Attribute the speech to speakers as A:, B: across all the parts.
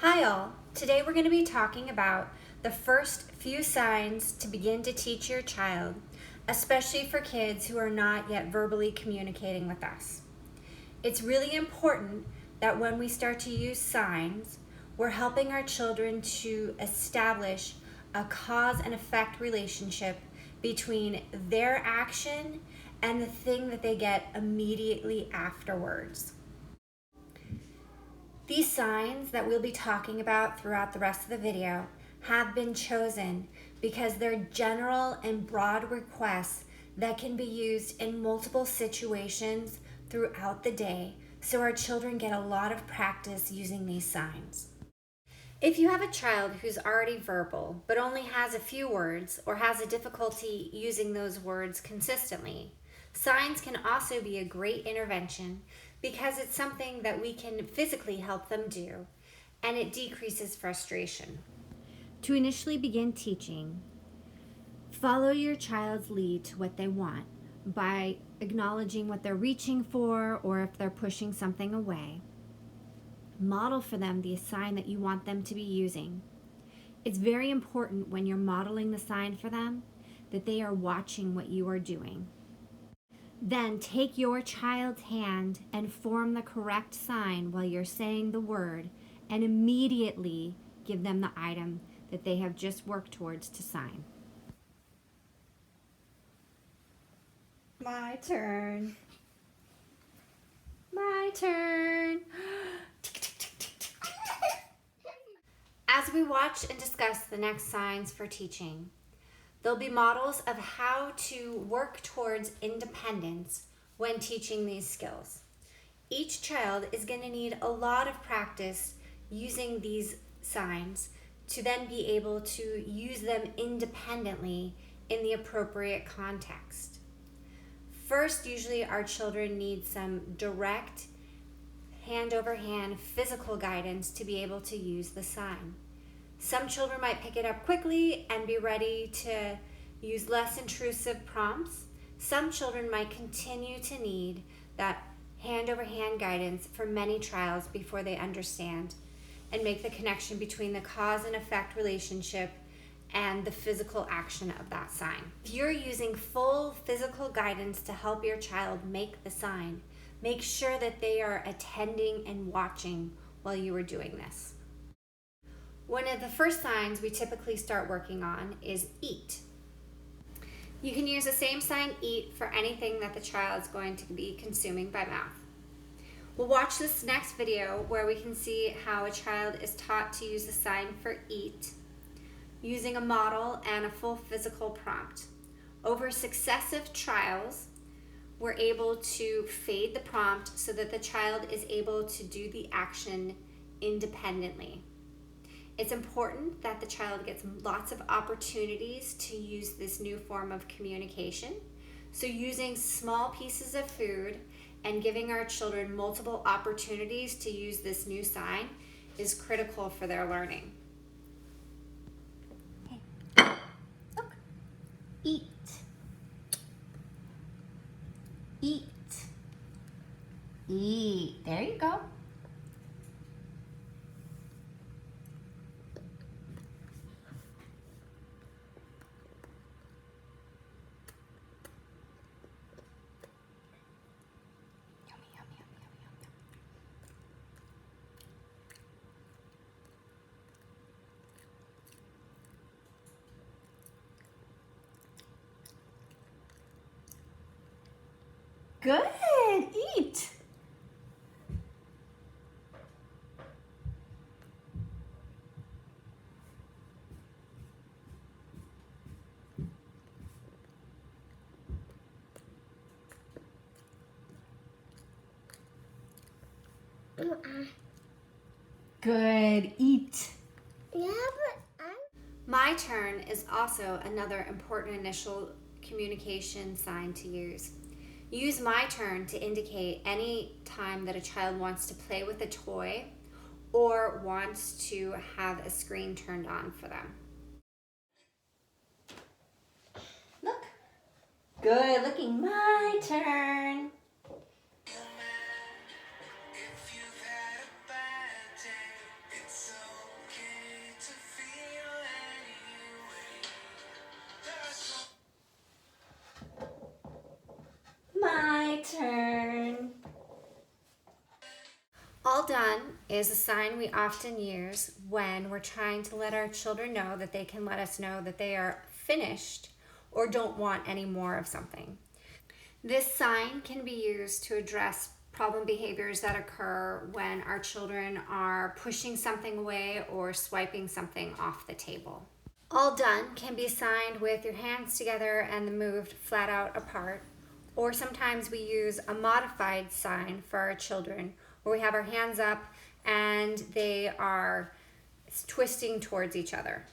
A: Hi all! Today we're going to be talking about the first few signs to begin to teach your child, especially for kids who are not yet verbally communicating with us. It's really important that when we start to use signs, we're helping our children to establish a cause and effect relationship between their action and the thing that they get immediately afterwards. These signs that we'll be talking about throughout the rest of the video have been chosen because they're general and broad requests that can be used in multiple situations throughout the day, so our children get a lot of practice using these signs. If you have a child who's already verbal but only has a few words or has a difficulty using those words consistently, signs can also be a great intervention because it's something that we can physically help them do, and it decreases frustration. To initially begin teaching, follow your child's lead to what they want by acknowledging what they're reaching for or if they're pushing something away. Model for them the sign that you want them to be using. It's very important when you're modeling the sign for them that they are watching what you are doing. Then take your child's hand and form the correct sign while you're saying the word, and immediately give them the item that they have just worked towards to sign. My turn. My turn. As we watch and discuss the next signs for teaching, there'll be models of how to work towards independence when teaching these skills. Each child is going to need a lot of practice using these signs to then be able to use them independently in the appropriate context. First, usually our children need some direct, hand-over-hand physical guidance to be able to use the sign. Some children might pick it up quickly and be ready to use less intrusive prompts. Some children might continue to need that hand-over-hand guidance for many trials before they understand and make the connection between the cause and effect relationship and the physical action of that sign. If you're using full physical guidance to help your child make the sign, make sure that they are attending and watching while you are doing this. One of the first signs we typically start working on is eat. You can use the same sign eat for anything that the child's going to be consuming by mouth. We'll watch this next video where we can see how a child is taught to use the sign for eat using a model and a full physical prompt. Over successive trials, we're able to fade the prompt so that the child is able to do the action independently. It's important that the child gets lots of opportunities to use this new form of communication. So using small pieces of food and giving our children multiple opportunities to use this new sign is critical for their learning. Okay. Look. Eat. Eat. Eat. There you go. Good. Eat. Good. Eat. Yeah, but My turn is also another important initial communication sign to use. Use my turn to indicate any time that a child wants to play with a toy or wants to have a screen turned on for them. Look. Good looking. My turn. is a sign we often use when we're trying to let our children know that they can let us know that they are finished or don't want any more of something. This sign can be used to address problem behaviors that occur when our children are pushing something away or swiping something off the table. All done can be signed with your hands together and moved flat out apart, or sometimes we use a modified sign for our children where we have our hands up and they are twisting towards each other.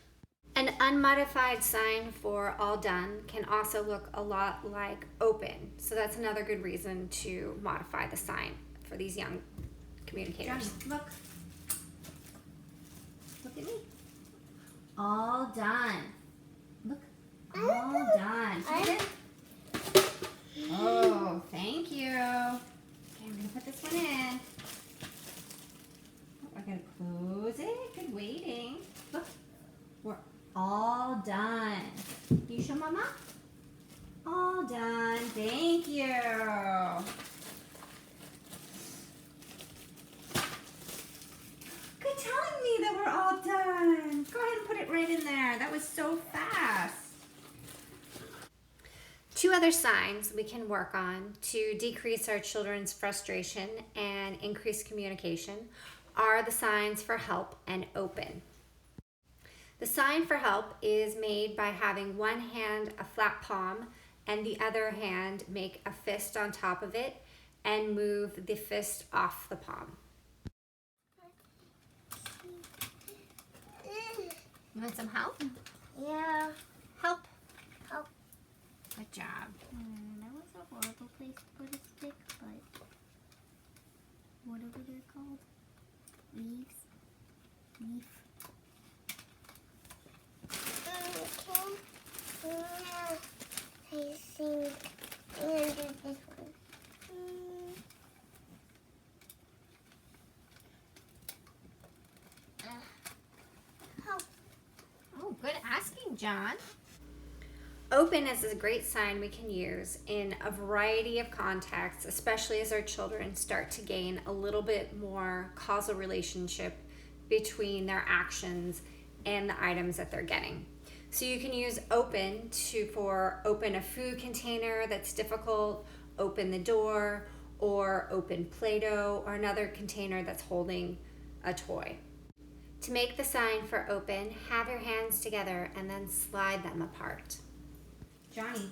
A: An unmodified sign for all done can also look a lot like open. So that's another good reason to modify the sign for these young communicators.
B: Johnny, look. Look at me. All done. Look. All done. Oh, thank you. Okay, I'm going to put this one in. We're going to close it. Good waiting. Look. We're all done. Can you show Mama? All done. Thank you. Good telling me that we're all done. Go ahead and put it right in there. That was so fast.
A: Two other signs we can work on to decrease our children's frustration and increase communication are the signs for help and open. The sign for help is made by having one hand a flat palm and the other hand make a fist on top of it and move the fist off the palm.
B: You want some help?
C: Yeah.
B: Help.
C: Help.
B: Good job.
C: That was a horrible place to put a stick, but whatever they're called. Leaves. Leaf. I think I'm gonna do this one. Help.
B: Oh, good asking, John.
A: Open is a great sign we can use in a variety of contexts, especially as our children start to gain a little bit more causal relationship between their actions and the items that they're getting. So you can use open for open a food container that's difficult, open the door, or open Play-Doh or another container that's holding a toy. To make the sign for open, have your hands together and then slide them apart.
B: Johnny,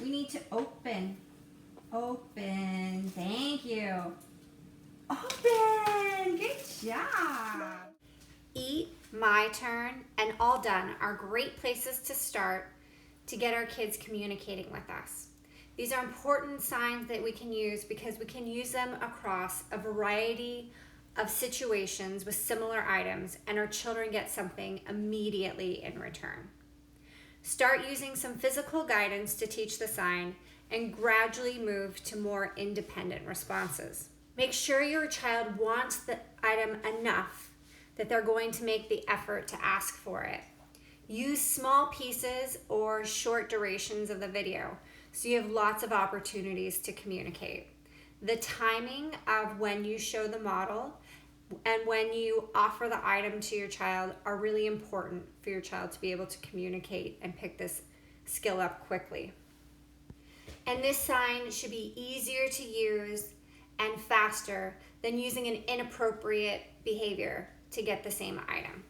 B: we need to open. Open. Thank you. Open. Good job.
A: Eat, my turn, and all done are great places to start to get our kids communicating with us. These are important signs that we can use because we can use them across a variety of situations with similar items, and our children get something immediately in return. Start using some physical guidance to teach the sign and gradually move to more independent responses. Make sure your child wants the item enough that they're going to make the effort to ask for it. Use small pieces or short durations of the video so you have lots of opportunities to communicate. The timing of when you show the model and when you offer the item to your child are really important for your child to be able to communicate and pick this skill up quickly. And this sign should be easier to use and faster than using an inappropriate behavior to get the same item.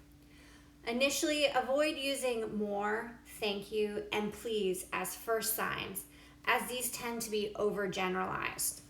A: Initially, avoid using more, thank you, and please as first signs, as these tend to be overgeneralized.